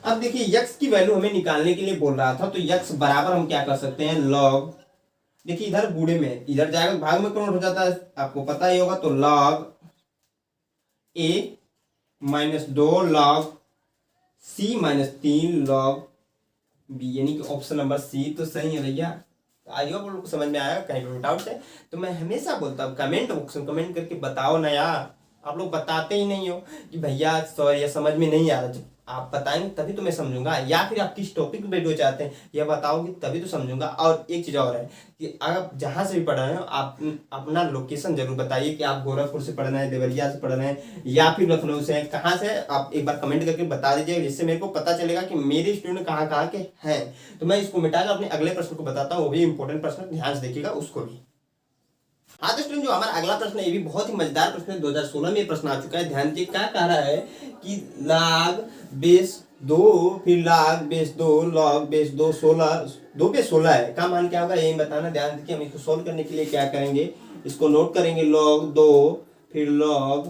अब देखिए x की वैल्यू हमें निकालने के लिए बोल रहा था, तो x बराबर हम क्या कर सकते हैं, log, देखिए इधर गुणे में इधर जाएगा भाग में कन्वर्ट हो जाता है, आपको पता ही होगा, तो log a -2 log c -3 log b, यानी कि ऑप्शन नंबर सी तो सही है भैया। आई होप आप लोग को समझ में आया, कहीं पे डाउट है तो मैं हमेशा बोलता हूँ कमेंट बॉक्स में कमेंट करके बताओ ना यार, आप लोग बताते ही नहीं हो कि भैया सॉरी ये समझ में नहीं आ रहा, जब आप बताएंगे तभी तो मैं समझूंगा, या फिर आप किस टॉपिक पे वीडियो चाहते हैं यह बताओगे तभी तो समझूंगा। और एक चीज़ और है कि अगर जहाँ से भी पढ़ रहे हो आप अपना लोकेशन जरूर बताइए कि आप गोरखपुर से पढ़ रहे हैं, देवरिया से पढ़ रहे हैं, या फिर लखनऊ से हैं, कहाँ से आप एक बार कमेंट करके बता दीजिए, जिससे मेरे को पता चलेगा कि मेरे स्टूडेंट कहाँ कहाँ के हैं, तो मैं इसको मिटाकर अपने अगले प्रश्न को बताता हूँ, वो भी इंपॉर्टेंट प्रश्न, ध्यान से देखिएगा उसको भी। हाँ तो स्टूडेंट जो हमारा अगला प्रश्न है ये भी बहुत ही मजेदार प्रश्न है, 2016 में ये प्रश्न आ चुका है, ध्यान दीजिए क्या कह रहा है कि log बेस 2 फिर log बेस 2 log बेस 2 16, 2 पे 16 है, का मान क्या होगा यही बताना। ध्यान दीजिए हम इसको सोल्व करने के लिए क्या करेंगे, इसको नोट करेंगे, log 2 फिर log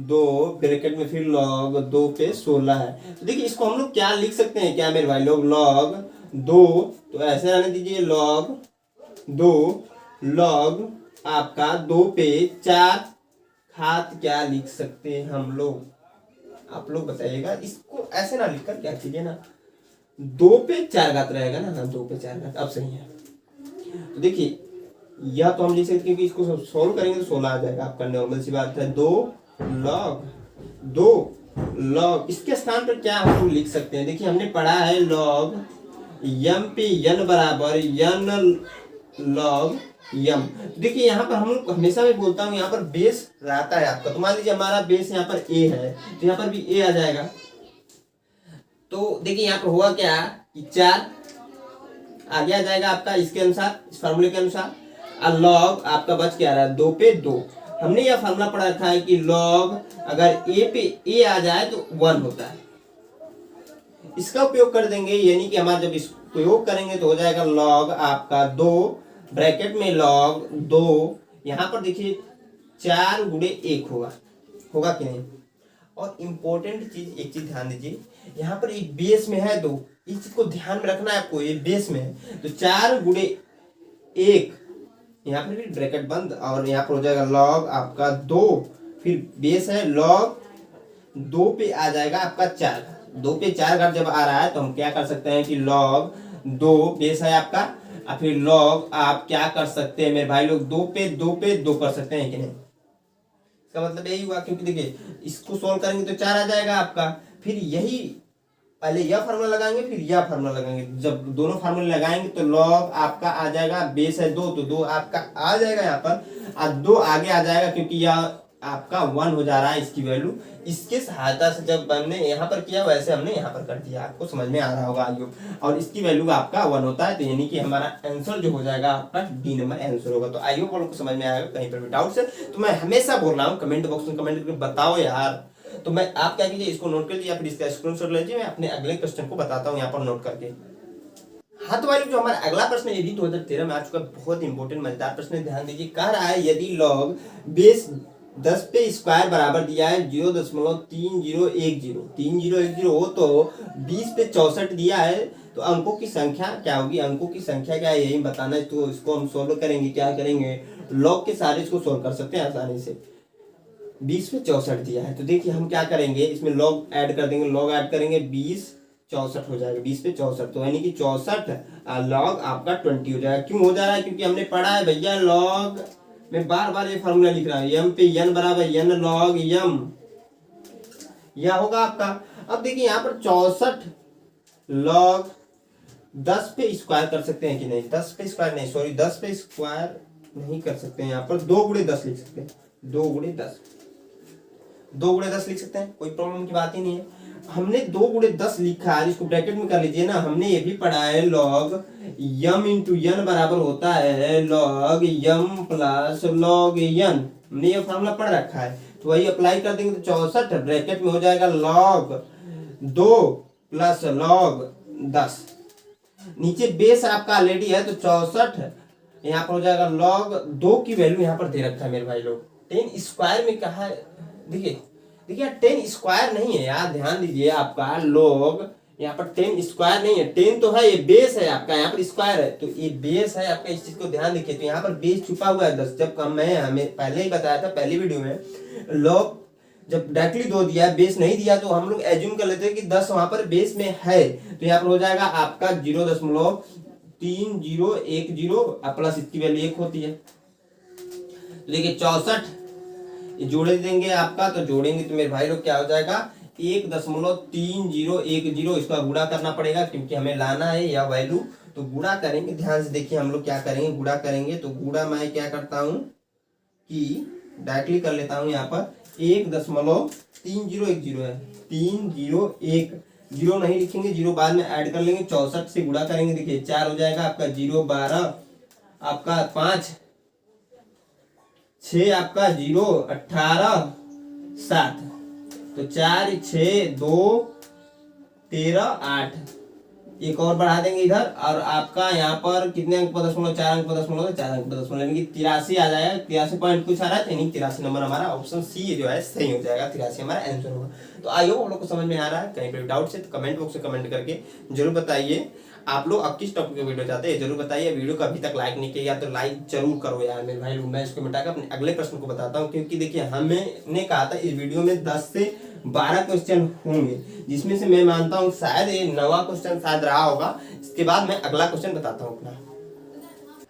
2 ब्रैकेट में फिर log 2 पे 16 है, तो देखिए इसको हम लोग क्या लिख सकते हैं, क्या मेरे भाई लोग, log 2, तो ऐसे रहने दीजिए log 2 log आपका 2 पे 4 घात क्या लिख सकते हैं हम लोग, आप लोग बताइएगा। इसको ऐसे ना लिखकर क्या कीजिए ना, 2 पे 4 घात रहेगा ना, हाँ 2 पे 4 घात, अब सही है। तो देखिए यह तो हम लिख सकते क्योंकि इसको सोल्व करेंगे तो 16 आ जाएगा आपका, नॉर्मल सी बात है। 2 log इसके स्थान पर क्या हम लोग लिख सकते हैं, देखिए हमने पढ़ा है log m पे n बराबर n log m। देखिए यहाँ पर हम लोग हमेशा मैं बोलता हूँ यहाँ पर बेस रहता है आपका, तो मान लीजिए हमारा बेस यहाँ पर a है तो यहाँ पर भी a आ जाएगा, तो देखिए यहाँ पर हुआ क्या कि 4 आगे आ जाएगा आपका इसके अनुसार, इस फार्मूले के अनुसार, और log आपका बच क्या रहा है 2 पे 2। हमने यह फार्मूला पढ़ा था है कि log अगर a पे a आ जाए तो 1 होता है, इसका उपयोग कर देंगे, यानी कि हमारा जब इस प्रयोग करेंगे तो हो जाएगा log आपका 2 ब्रैकेट में log 2, यहाँ पर देखिए 4 गुणे 1 होगा कि नहीं। और इम्पोर्टेंट चीज एक चीज ध्यान दीजिए, यहाँ पर एक बेस में है 2, इस चीज को ध्यान में रखना है आपको, ये बेस में है तो 4 गुणे 1, यहाँ पर भी ब्रैकेट बंद, और यहाँ पर हो जाएगा log आपका 2 फिर बेस है log 2 पे आ जाएगा आपका 4, 2 पे 4 घात जब आ रहा है तो हम क्या कर सकते हैं कि log 2 बेस है आपका, और फिर log आप क्या कर सकते हैं मेरे भाई लोग 2 पे 2 कर सकते हैं कि नहीं, इसका मतलब यही हुआ, क्योंकि देखिए इसको सोल्व करेंगे तो 4 आ जाएगा आपका, फिर यही पहले यह फार्मूला लगाएंगे फिर यह फार्मूला लगाएंगे। जब दोनों फार्मूले लगाएंगे तो लॉग आपका आ जाएगा, बेस है 2 तो 2 आपका आ जाएगा यहाँ पर, और 2 आगे आ जाएगा क्योंकि यह आपका 1 हो जा रहा है इसकी वैल्यू। इसके सहायता से जब हमने यहाँ पर किया वैसे हमने यहाँ पर कर दिया, आपको समझ में आ रहा होगा आइयो। और इसकी वैल्यू आपका 1 होता है, तो यानी कि हमारा आंसर जो हो जाएगा आपका डी नंबर आंसर होगा। तो आइयो को समझ में आएगा, कहीं पर भी डाउट है तो मैं हमेशा बोल रहा हूँ कमेंट बॉक्स में कमेंट करके बताओ यार। तो मैं आप क्या कीजिए, इसको नोट कर लीजिए या फिर इसका स्क्रीनशॉट लीजिए, मैं अपने अगले क्वेश्चन को बताता हूँ यहाँ पर नोट करके। हाँ तो भाई जो हमारा अगला प्रश्न ये भी 2013 में आ चुका, बहुत इंपॉर्टेंट मजेदार प्रश्न है, ध्यान दीजिए। कह रहा है यदि लॉग बेस 10 पे स्क्वायर बराबर दिया है 0.3010 हो तो 20 पे 64 दिया है, तो अंकों की संख्या क्या होगी, अंकों की संख्या क्या है यही बताना है। तो इसको हम सोल्व करेंगे, क्या करेंगे, लॉग के सारे इसको सोल्व कर सकते हैं आसानी से। 20 पे 64 दिया है तो देखिए हम क्या करेंगे, इसमें लॉग ऐड कर देंगे, लॉग ऐड करेंगे 20 64 हो जाएगा, 20 पे 64 तो यानी कि 64 लॉग आपका 20 हो जाएगा। क्यों हो जा रहा है, क्योंकि हमने पढ़ा है भैया लॉग में बार बार ये फॉर्मूला लिख रहा है, यम पे यन बराबर यन लॉग यम, यह होगा आपका। अब देखिए यहाँ पर 64 लॉग 10 पे स्क्वायर कर सकते हैं कि नहीं, 10 पे स्क्वायर नहीं, सॉरी 10 पे स्क्वायर नहीं कर सकते हैं, यहाँ पर 2 गुणे 10 लिख सकते हैं, 2 गुणे 10 लिख सकते हैं, कोई प्रॉब्लम की बात ही नहीं है। हमने 2 गुणे 10 लिखा है, इसको ब्रैकेट में कर लीजिए ना। हमने ये भी पढ़ा है लॉग यम इंटू यन बराबर होता है लॉग यम प्लस लॉग यन, हमने ये फॉर्मूला पढ़ रखा है, तो वही अप्लाई कर देंगे। तो 64 ब्रैकेट में हो जाएगा लॉग 2 प्लस लॉग 10, नीचे बेस आपका ऑलरेडी है तो 64 यहाँ पर हो जाएगा लॉग 2 की वैल्यू यहाँ पर दे रखा है मेरे भाई लोग, 10 स्क्वायर में कहा है, देखिए 10 स्क्वायर नहीं है यार, ध्यान दीजिए आपका लॉग यहाँ पर 10 स्क्वायर नहीं है, 10 तो है, ये बेस है आपका, यहाँ पर स्क्वायर है तो ये बेस है आपका, इस चीज को ध्यान रखिए। तो यहाँ पर बेस छुपा हुआ है 10, जब कम मैं हमें पहले ही बताया था पहली वीडियो में, लॉग जब डायरेक्टली 2 दिया बेस नहीं दिया तो हम लोग एज्यूम कर लेते हैं कि 10 वहां पर बेस में है, तो यहाँ पर हो जाएगा आपका 0.3010 प्लस इसकी वैल्यू 1 होती है। तो देखिए 64 जोड़े देंगे आपका, तो जोड़ेंगे तो मेरे भाई लोग क्या हो जाएगा 1.3010, इसका गुणा करना पड़ेगा क्योंकि हमें लाना है यह वैल्यू, तो गुणा करेंगे। ध्यान से देखिए हम लोग क्या करेंगे, गुणा करेंगे तो गुणा मैं क्या करता हूँ कि डायरेक्टली कर लेता हूँ, यहाँ पर 1.3010 है, 301 जीरो नहीं लिखेंगे, जीरो बाद में ऐड कर लेंगे, 64 से गुणा करेंगे, देखिए 4 हो जाएगा आपका, 0 12 आपका 5 6 आपका 0 18 7, तो 4 6 2 13 8, एक और बढ़ा देंगे इधर, और आपका यहाँ पर कितने अंक पर दशमलव, 4 अंक पर दशमलव, 4 अंक पर दशमलव, यानी कि 83 आ जाएगा, 83 पॉइंट कुछ आ रहा है, यानी 83 नंबर हमारा ऑप्शन सी जो है सही हो जाएगा, 83 हमारा आंसर होगा। तो आई होप आप लोग को समझ में आ रहा है, कहीं पर डाउट है तो कमेंट बॉक्स में कमेंट करके जरूर बताइए आप लोग अब किस टॉपिक की वीडियो चाहते हैं, जरूर बताइए। वीडियो को अभी तक लाइक नहीं किया तो लाइक जरूर करो यार मेरे भाई लोग। मैं इसको मिटाकर अपने अगले प्रश्न को बताता हूँ, क्योंकि देखिए हमने कहा था इस वीडियो में 10 से 12 क्वेश्चन होंगे, जिसमें से मैं मानता हूँ शायद ये 9वां क्वेश्चन शायद रहा होगा। इसके बाद मैं अगला क्वेश्चन बताता हूँ अपना।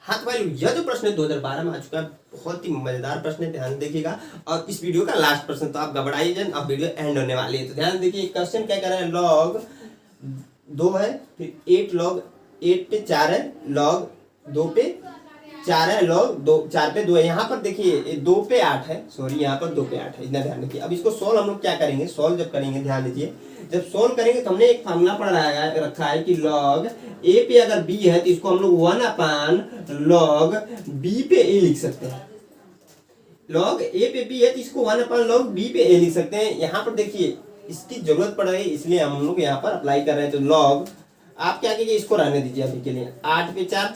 हाँ तो भाई यह जो प्रश्न 2012 में आ चुका है, बहुत ही मजेदार प्रश्न है, ध्यान देखिएगा। और इस वीडियो का लास्ट प्रश्न, तो आप घबराइए जन, अब वीडियो एंड होने वाली है, तो ध्यान देखिए। क्वेश्चन क्या कर रहा है, लॉग 2 है, फिर 8 लॉग 8 पे 4 है, लॉग 2 पे 4 है, लॉग 2 4 पे 2 है। यहाँ पर देखिए 2 पे 8 है, सॉरी यहाँ पर 2 पे 8 है, इतना ध्यान रखिए। अब इसको सोल्व हम लोग क्या करेंगे, सोल्व जब करेंगे ध्यान दीजिए, जब सोल्व करेंगे तो हमने एक फार्मूला पढ़ रखा है कि लॉग ए पे अगर बी है तो इसको हम लोग 1 लॉग बी पे ए लिख सकते हैं। लॉग ए पे बी है तो इसको 1 लॉग बी पे ए लिख सकते हैं। यहाँ पर देखिए इसकी जरूरत पड़ रही है, इसलिए हम लोग यहाँ पर अप्लाई कर रहे हैं। तो लॉग आप क्या कीजिए, इसको रहने दीजिए अभी के लिए, 8 पे 4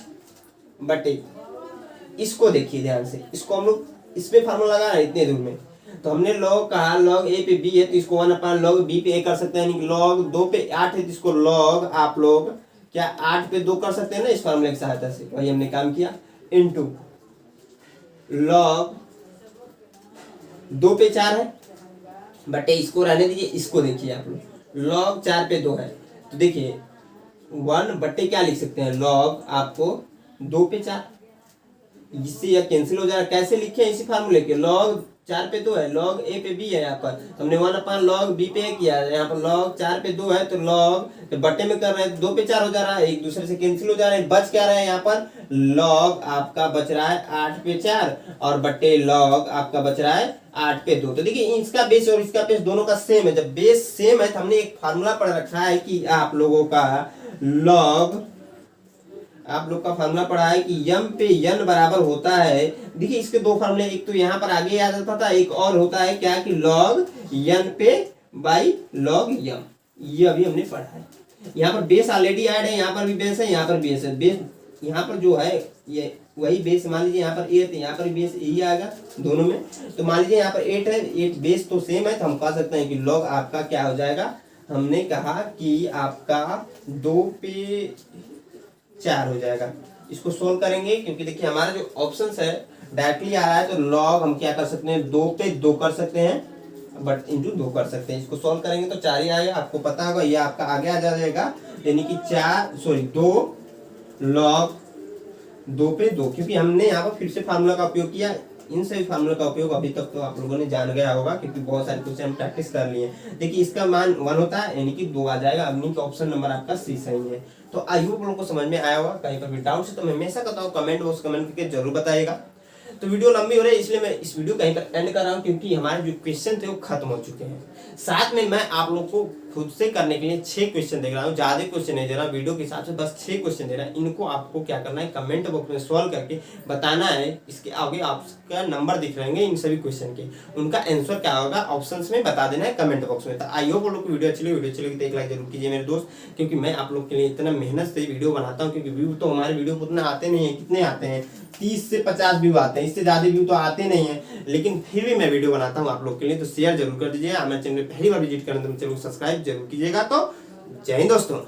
बटे, इसको देखिए ध्यान से, इसको हम लोग इसमें फार्मूला लगा रहे हैं इतने दूर में, तो हमने लॉग कहा लॉग ए पे बी है तो इसको 1 लॉग बी पे ए कर सकते हैं, यानी कि लॉग 2 पे 8 है तो इसको लॉग आप लोग क्या 8 पे 2 कर सकते हैं ना इस फार्मूले की सहायता से, वही हमने काम किया, इनटू लॉग 2 पे 4 है बटे, इसको रहने दीजिए, इसको देखिए आप लोग, लॉग 4 पे 2 है तो देखिए 1 बटे क्या लिख सकते हैं, लॉग आपको 2 पे 4, इससे यह कैंसिल हो जाएगा। कैसे लिखे इसी फार्मूले के, लॉग 4 पे 2 है, लॉग ए पे बी है, यहाँ पर हमने 1/log बी पे किया है, यहाँ पर लॉग 4 पे 2 है तो लॉग तो बट्टे में कर रहे हैं 2 पे 4 हो जा रहा है, एक दूसरे से कैंसिल हो जा रहा है, बच क्या रहा है यहाँ पर लॉग आपका बच रहा है 8 पे 4 और बट्टे लॉग आपका बच रहा है 8 पे 2। तो देखिए इसका बेस और इसका बेस दोनों का सेम है। जब बेस सेम है तो हमने एक फार्मूला पढ़ रखा है कि आप लोगों का लॉग, आप लोग का फार्मूला पढ़ा है कि यम पे यन बराबर होता है। देखिए इसके दो फार्मूले, एक तो यहाँ पर आगे आ जाता था, एक और होता है क्या कि लॉग यन पे बाई लॉग यम, ये अभी हमने पढ़ा है। यहाँ पर बेस ऑलरेडी ऐड है, यहाँ पर भी बेस है, यहाँ पर बेस है। बेस यहाँ पर जो है ये वही बेस, मान लीजिए यहाँ पर 8 है, यहाँ पर बेस यही आएगा दोनों में। तो मान लीजिए यहाँ पर 8 है, 8 बेस तो सेम है, तो हम कह सकते हैं कि लॉग आपका क्या हो जाएगा, हमने कहा कि आपका 2 पे 4 हो जाएगा। इसको सोल्व करेंगे क्योंकि देखिए हमारा जो ऑप्शंस है डायरेक्टली आ रहा है, तो लॉग हम क्या कर सकते हैं 2 पे 2 कर सकते हैं, बट इंटू 2 कर सकते हैं। इसको सोल्व करेंगे तो 4 ही आएगा, आपको पता होगा ये आपका आगे आ जाएगा, यानी कि 2 लॉग 2 पे 2, क्योंकि हमने यहाँ पर फिर से फार्मूला का उपयोग किया। इन सभी फार्मूला का उपयोग अभी तक तो आप लोगों ने जान गया होगा क्योंकि बहुत सारे क्वेश्चन हम प्रैक्टिस कर लिए हैं। देखिए इसका मान 1 होता है यानी कि 2 आ जाएगा। अभी का ऑप्शन नंबर आपका सी सही है। तो आई होप लोगों को समझ में आया होगा। कहीं पर भी डाउट है तो मैं हमेशा कहता हूँ कमेंट बॉक्स कमेंट करके जरूर बताइएगा। तो वीडियो लंबी हो रही है इसलिए मैं इस वीडियो कहीं पर एंड कर रहा हूँ, क्योंकि हमारे जो क्वेश्चन थे वो खत्म हो चुके हैं। साथ में मैं आप लोग को खुद से करने के लिए 6 क्वेश्चन दे रहा हूँ, ज्यादा क्वेश्चन नहीं दे रहा, वीडियो के हिसाब से बस 6 क्वेश्चन दे रहा है। इनको आपको क्या करना है, कमेंट बॉक्स में सॉल्व करके बताना है। इसके आगे आपका नंबर दिख रहेंगे इन सभी क्वेश्चन के, उनका आंसर क्या होगा ऑप्शंस में बता देना है कमेंट बॉक्स में। तो आई होप लोग को वीडियो अच्छी लगी तो एक लाइक जरूर कीजिए मेरे दोस्त, क्योंकि मैं आप लोग के लिए इतना मेहनत से वीडियो बनाता हूँ। क्योंकि व्यू तो हमारे वीडियो को उतना आते नहीं है, कितने आते हैं 30 से 50 व्यू आते हैं, इससे ज्यादा व्यू तो आते नहीं है, लेकिन फिर भी मैं वीडियो बनाता हूँ आप लोग के लिए। तो शेयर जरूर कर दीजिएगा। हमारे चैनल पहली बार विजिट करें तो चैनल को सब्सक्राइब जरूर कीजिएगा। तो जय हिंद दोस्तों।